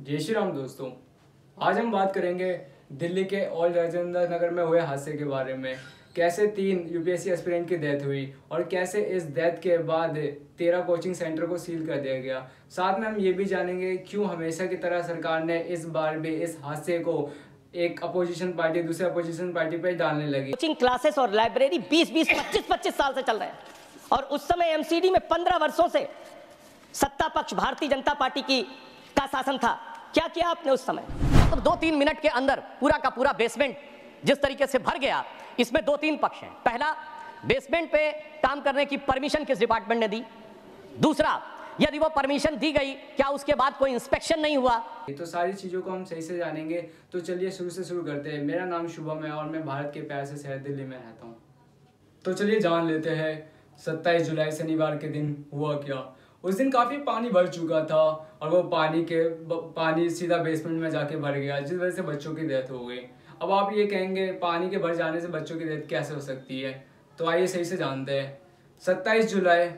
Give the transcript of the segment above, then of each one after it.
जय श्री राम दोस्तों। आज हम बात करेंगे दिल्ली के ओल्ड राजेंद्र नगर में हुए हादसे के बारे में। कैसे 3 यूपीएससी एस्पिरेंट की डेथ हुई और कैसे इस डेथ के बाद 13 कोचिंग सेंटर को सील कर दिया गया। साथ में हम ये भी जानेंगे क्यों हमेशा की तरह सरकार ने इस बार भी इस हादसे को एक अपोजिशन पार्टी दूसरे अपोजिशन पार्टी पर डालने लगी। कोचिंग क्लासेस और लाइब्रेरी 20-20, 25-25 साल से चल रहे हैं और उस समय एमसीडी में 15 वर्षों से सत्ता पक्ष भारतीय जनता पार्टी का शासन था। क्या किया आपने उस समय? तो 2-3 मिनट के अंदर पूरा का पूरा बेसमेंट जिस तरीके से भर गया, इसमें 2-3 पक्ष हैं। पहला, बेसमेंट पे काम करने की परमिशन किस डिपार्टमेंट ने दी? दूसरा, यदि वो परमिशन दी गई, क्या उसके बाद कोई इंस्पेक्शन नहीं हुआ? तो सारी चीज़ों को हम सही से जानेंगे। तो चलिए शुरू से शुरू करते हैं। मेरा नाम शुभम है और मैं भारत के प्यार से शहर दिल्ली में रहता हूँ। तो चलिए जान लेते हैं 27 जुलाई शनिवार के दिन हुआ क्या। उस दिन काफ़ी पानी भर चुका था और वो पानी सीधा बेसमेंट में जाके भर गया, जिस वजह से बच्चों की डेथ हो गई। अब आप ये कहेंगे पानी के भर जाने से बच्चों की डेथ कैसे हो सकती है, तो आइए सही से जानते हैं। 27 जुलाई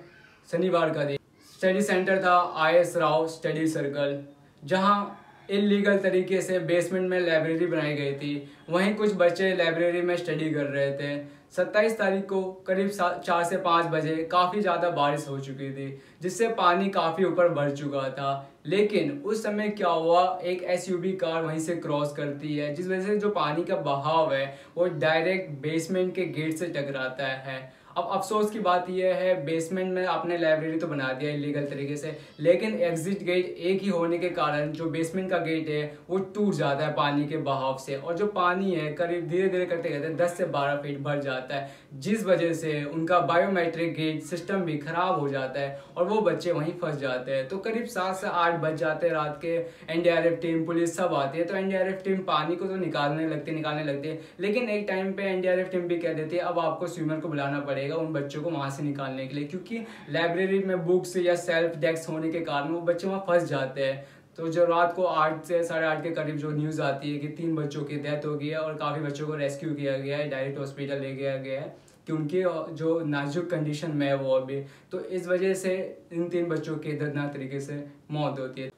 शनिवार का दिन स्टडी सेंटर था IS राव स्टडी सर्कल, जहाँ इलीगल तरीके से बेसमेंट में लाइब्रेरी बनाई गई थी। वहीं कुछ बच्चे लाइब्रेरी में स्टडी कर रहे थे। 27 तारीख को करीब 4 से 5 बजे काफ़ी ज़्यादा बारिश हो चुकी थी, जिससे पानी काफ़ी ऊपर बढ़ चुका था। लेकिन उस समय क्या हुआ, एक SUV कार वहीं से क्रॉस करती है, जिस वजह से जो पानी का बहाव है वो डायरेक्ट बेसमेंट के गेट से टकराता है। अब अफसोस की बात यह है, बेसमेंट में आपने लाइब्रेरी तो बना दिया इलीगल तरीके से, लेकिन एग्जिट गेट एक ही होने के कारण जो बेसमेंट का गेट है वो टूट जाता है पानी के बहाव से, और जो पानी है करीब धीरे धीरे करते करते 10 से 12 फीट भर जाता है, जिस वजह से उनका बायोमेट्रिक गेट सिस्टम भी खराब हो जाता है और वो बच्चे वहीं फंस जाते हैं। तो करीब 7 से 8 बज जाते हैं रात के। NDRF टीम, पुलिस सब आती है, तो NDRF टीम पानी को तो निकालने लगती है, लेकिन एक टाइम पे NDRF टीम भी कह देती है अब आपको स्विमर को बुलाना पड़ेगा उन बच्चों को वहां से निकालने के लिए, क्योंकि लाइब्रेरी में बुक्स या सेल्फ डेस्क होने के कारण वो बच्चे वहां फंस जाते हैं। तो जो रात को 8 से 8:30 के करीब जो न्यूज़ आती है कि 3 बच्चों की डेथ हो गई है और काफ़ी बच्चों को रेस्क्यू किया गया है, डायरेक्ट हॉस्पिटल ले गया गया है कि उनकी जो नाजुक कंडीशन में है वो अभी, तो इस वजह से इन 3 बच्चों की दर्दनाक तरीके से मौत होती है।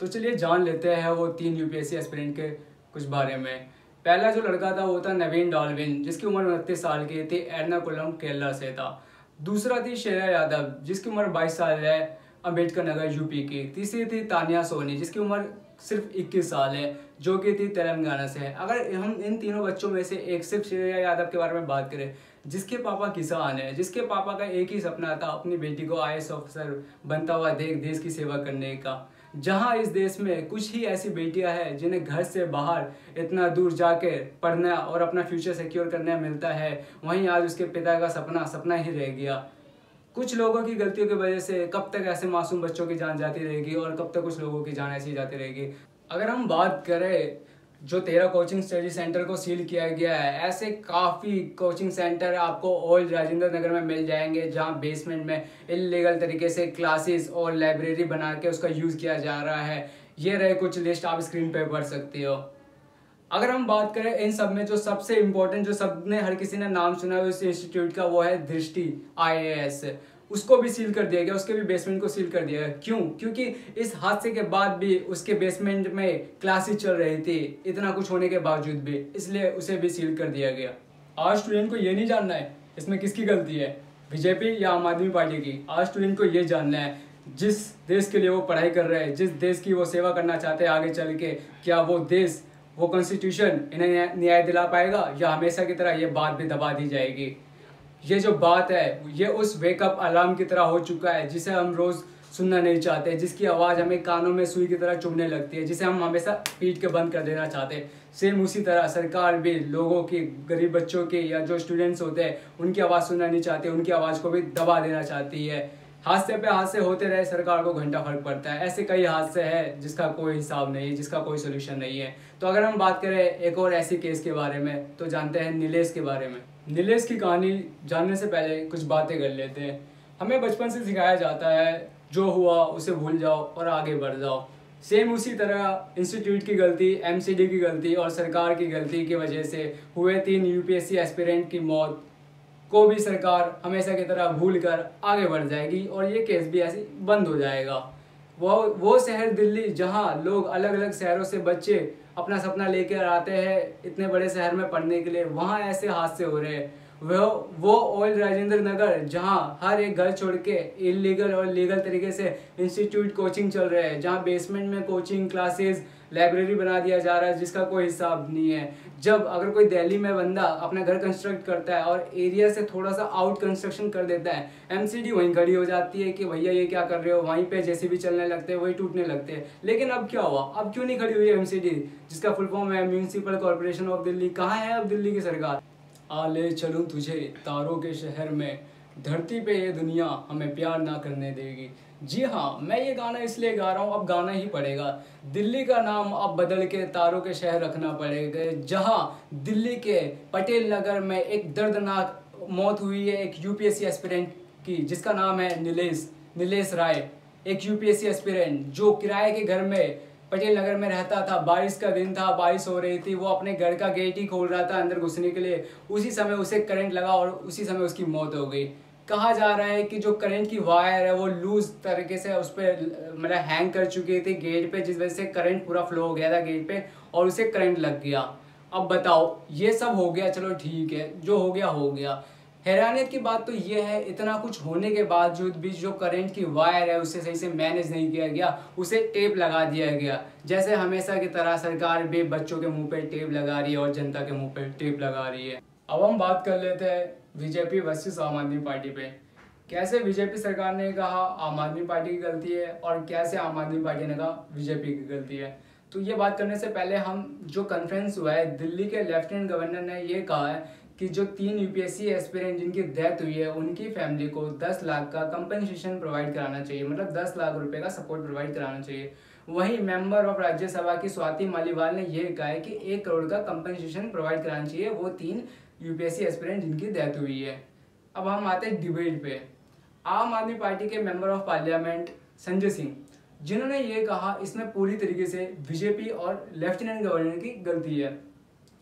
तो चलिए जान लेते हैं वो 3 यूपीएससी एस्पिरेंट के कुछ बारे में। पहला जो लड़का था वो था नवीन डाल्विन, जिसकी उम्र 29 साल की थी, एर्नाकुलम केरला से था। दूसरा थी श्रेया यादव, जिसकी उम्र 22 साल है, अम्बेडकर नगर यूपी की। तीसरी थी तानिया सोनी, जिसकी उम्र सिर्फ 21 साल है, जो कि थी तेलंगाना से है। अगर हम इन तीनों बच्चों में से एक सिर्फ श्रेया यादव के बारे में बात करें, जिसके पापा किसान है, जिसके पापा का एक ही सपना था अपनी बेटी को IAS ऑफिसर बनता हुआ देश की सेवा करने का। जहां इस देश में कुछ ही ऐसी बेटियां हैं जिन्हें घर से बाहर इतना दूर जाके पढ़ना और अपना फ्यूचर सिक्योर करने मिलता है, वहीं आज उसके पिता का सपना ही रह गया। कुछ लोगों की गलतियों की वजह से कब तक ऐसे मासूम बच्चों की जान जाती रहेगी और कब तक कुछ लोगों की जान ऐसी जाती रहेगी। अगर हम बात करें जो 13 कोचिंग स्टडी सेंटर को सील किया गया है, ऐसे काफ़ी कोचिंग सेंटर आपको ओल्ड राजेंद्र नगर में मिल जाएंगे, जहां बेसमेंट में इलीगल तरीके से क्लासेस और लाइब्रेरी बना के उसका यूज़ किया जा रहा है। ये रहे कुछ लिस्ट, आप स्क्रीन पे पढ़ सकते हो। अगर हम बात करें इन सब में जो सबसे इम्पोर्टेंट, जो सबने हर किसी ने नाम सुना है उस इंस्टीट्यूट का, वो है दृष्टि IAS। उसको भी सील कर दिया गया, उसके भी बेसमेंट को सील कर दिया गया। क्यों? क्योंकि इस हादसे के बाद भी उसके बेसमेंट में क्लासेस चल रही थी, इतना कुछ होने के बावजूद भी, इसलिए उसे भी सील कर दिया गया। आज स्टूडेंट को ये नहीं जानना है इसमें किसकी गलती है, बीजेपी या आम आदमी पार्टी की। आज स्टूडेंट को ये जानना है जिस देश के लिए वो पढ़ाई कर रहे हैं, जिस देश की वो सेवा करना चाहते हैं आगे चल के, क्या वो देश, वो कॉन्स्टिट्यूशन इन्हें न्याय दिला पाएगा या हमेशा की तरह ये बात भी दबा दी जाएगी। ये जो बात है ये उस वेकअप अलार्म की तरह हो चुका है, जिसे हम रोज़ सुनना नहीं चाहते, जिसकी आवाज़ हमें कानों में सुई की तरह चुभने लगती है, जिसे हम हमेशा पीट के बंद कर देना चाहते हैं। सेम उसी तरह सरकार भी लोगों की, गरीब बच्चों की या जो स्टूडेंट्स होते हैं उनकी आवाज़ सुनना नहीं चाहती, उनकी आवाज़ को भी दबा देना चाहती है। हादसे पे हादसे होते रहे, सरकार को घंटा फर्क पड़ता है। ऐसे कई हादसे हैं जिसका कोई हिसाब नहीं है, जिसका कोई सोल्यूशन नहीं है। तो अगर हम बात करें एक और ऐसी केस के बारे में, तो जानते हैं नीलेश के बारे में। नीलेश की कहानी जानने से पहले कुछ बातें कर लेते हैं। हमें बचपन से सिखाया जाता है जो हुआ उसे भूल जाओ और आगे बढ़ जाओ। सेम उसी तरह इंस्टीट्यूट की गलती, MCD की गलती और सरकार की गलती की वजह से हुए 3 UPSC एस्पिरेंट की मौत को भी सरकार हमेशा की तरह भूल कर आगे बढ़ जाएगी और ये केस भी ऐसे बंद हो जाएगा। वो शहर दिल्ली जहाँ लोग अलग अलग शहरों से बच्चे अपना सपना लेकर आते हैं इतने बड़े शहर में पढ़ने के लिए, वहाँ ऐसे हादसे हो रहे हैं। वो ओल्ड राजेंद्र नगर जहाँ हर एक घर छोड़ के इलीगल और लीगल तरीके से इंस्टीट्यूट कोचिंग चल रहे हैं, जहाँ बेसमेंट में कोचिंग क्लासेस लाइब्रेरी बना दिया जा रहा है जिसका कोई हिसाब नहीं है। जब अगर कोई दिल्ली में बंदा अपना घर कंस्ट्रक्ट करता है और एरिया से थोड़ा सा आउट कंस्ट्रक्शन कर देता है, एमसीडी वहीं खड़ी हो जाती है कि भैया ये क्या कर रहे हो, वहीं पे जेसीबी चलने लगते हैं, वही टूटने लगते हैं। लेकिन अब क्या हुआ, अब क्यों नहीं खड़ी हुई एमसीडी जिसका फुल फॉर्म है म्यूनिसिपल कॉर्पोरेशन ऑफ दिल्ली? कहाँ है अब दिल्ली की सरकार? आ ले चलूं तुझे तारों के शहर में, धरती पे ये दुनिया हमें प्यार ना करने देगी। जी हाँ, मैं ये गाना इसलिए गा रहा हूँ, अब गाना ही पड़ेगा। दिल्ली का नाम अब बदल के तारों के शहर रखना पड़ेगा, जहाँ दिल्ली के पटेल नगर में एक दर्दनाक मौत हुई है एक यूपीएससी एस्पिरेंट की, जिसका नाम है नीलेश राय। एक यूपीएससी एस्पिरेंट जो किराए के घर में पटेल नगर में रहता था। बारिश का दिन था, बारिश हो रही थी, वो अपने घर का गेट ही खोल रहा था अंदर घुसने के लिए, उसी समय उसे करंट लगा और उसी समय उसकी मौत हो गई। कहा जा रहा है कि जो करंट की वायर है वो लूज तरीके से उस पर मतलब हैंग कर चुकी थी गेट पे, जिस वजह से करंट पूरा फ्लो हो गया था गेट पे और उसे करंट लग गया। अब बताओ, ये सब हो गया, चलो ठीक है, जो हो गया हो गया। हैरानियत की बात तो ये है, इतना कुछ होने के बावजूद भी जो करंट की वायर है उसे सही से मैनेज नहीं किया गया, उसे टेप लगा दिया गया। जैसे हमेशा की तरह सरकार भी बच्चों के मुंह पे टेप लगा रही है और जनता के मुंह पे टेप लगा रही है। अब हम बात कर लेते हैं बीजेपी वर्सेस आम आदमी पार्टी पे। कैसे बीजेपी सरकार ने कहा आम आदमी पार्टी की गलती है और कैसे आम आदमी पार्टी ने कहा बीजेपी की गलती है। तो ये बात करने से पहले हम जो कॉन्फ्रेंस हुआ है, दिल्ली के लेफ्टिनेंट गवर्नर ने ये कहा है कि जो 3 यूपीएससी एस्पिरेंट जिनकी डेथ हुई है उनकी फैमिली को 10 लाख का कंपनसेशन प्रोवाइड कराना चाहिए, मतलब 10 लाख रुपए का सपोर्ट प्रोवाइड कराना चाहिए। वहीं मेंबर ऑफ राज्यसभा की स्वाति मालीवाल ने यह कहा है कि 1 करोड़ का कंपनसेशन प्रोवाइड कराना चाहिए वो 3 यूपीएससी एस्पिरेंट जिनकी डेथ हुई है। अब हम आते हैं डिबेट पे। आम आदमी पार्टी के member of parliament Sanjay Singh, जिन्होंने ये कहा इसमें पूरी तरीके से बीजेपी और लेफ्टिनेंट गवर्नर की गलती है।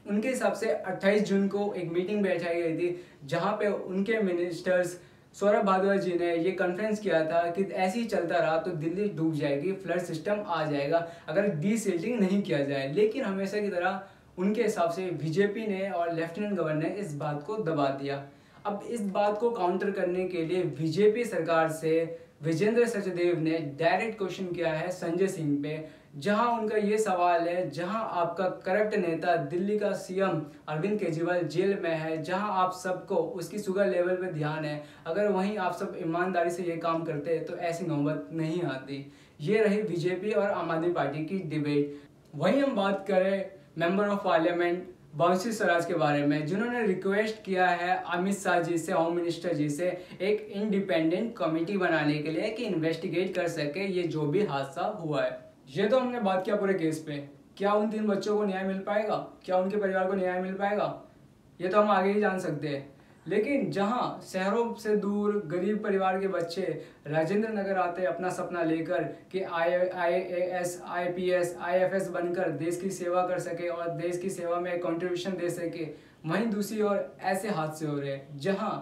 उनके हिसाब से 28 जून को एक मीटिंग बैठाई गई थी जहां पे उनके मिनिस्टर्स सौरभ भारद्वाज जी ने ये कॉन्फ्रेंस किया था कि ऐसे ही चलता रहा तो दिल्ली डूब जाएगी, फ्लड सिस्टम आ जाएगा अगर डीसिल्टिंग नहीं किया जाए। लेकिन हमेशा की तरह उनके हिसाब से बीजेपी ने और लेफ्टिनेंट गवर्नर ने इस बात को दबा दिया। अब इस बात को काउंटर करने के लिए बीजेपी सरकार से विजेंद्र सचदेव ने डायरेक्ट क्वेश्चन किया है संजय सिंह पे, जहां उनका ये सवाल है, जहां आपका करप्ट नेता दिल्ली का सीएम अरविंद केजरीवाल जेल में है, जहां आप सबको उसकी शुगर लेवल पे ध्यान है, अगर वहीं आप सब ईमानदारी से ये काम करते तो ऐसी नौबत नहीं आती। ये रही बीजेपी और आम आदमी पार्टी की डिबेट। वहीं हम बात करें मेंबर ऑफ पार्लियामेंट बंसी स्वराज के बारे में, जिन्होंने रिक्वेस्ट किया है अमित शाह जी से, होम मिनिस्टर जी से, एक इंडिपेंडेंट कमेटी बनाने के लिए कि इन्वेस्टिगेट कर सके ये जो भी हादसा हुआ है। ये तो हमने बात किया पूरे केस पे। क्या उन 3 बच्चों को न्याय मिल पाएगा? क्या उनके परिवार को न्याय मिल पाएगा? ये तो हम आगे ही जान सकते हैं। लेकिन जहां शहरों से दूर गरीब परिवार के बच्चे राजेंद्र नगर आते अपना सपना लेकर कि IAS, IPS, IFS बनकर देश की सेवा कर सके और देश की सेवा में कंट्रीब्यूशन दे सके, वहीं दूसरी ओर ऐसे हादसे हो रहे हैं जहां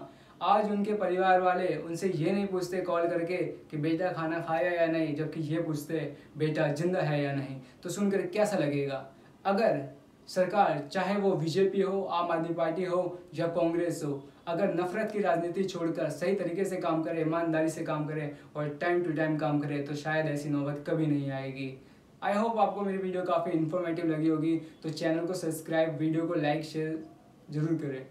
आज उनके परिवार वाले उनसे ये नहीं पूछते कॉल करके कि बेटा खाना खाया या नहीं, जबकि ये पूछते बेटा जिंदा है या नहीं। तो सुनकर कैसा लगेगा? अगर सरकार, चाहे वो बीजेपी हो, आम आदमी पार्टी हो या कांग्रेस हो, अगर नफरत की राजनीति छोड़कर सही तरीके से काम करे, ईमानदारी से काम करे और टाइम टू टाइम काम करे तो शायद ऐसी नौबत कभी नहीं आएगी। आई होप आपको मेरी वीडियो काफ़ी इन्फॉर्मेटिव लगी होगी। तो चैनल को सब्सक्राइब, वीडियो को लाइक शेयर जरूर करें।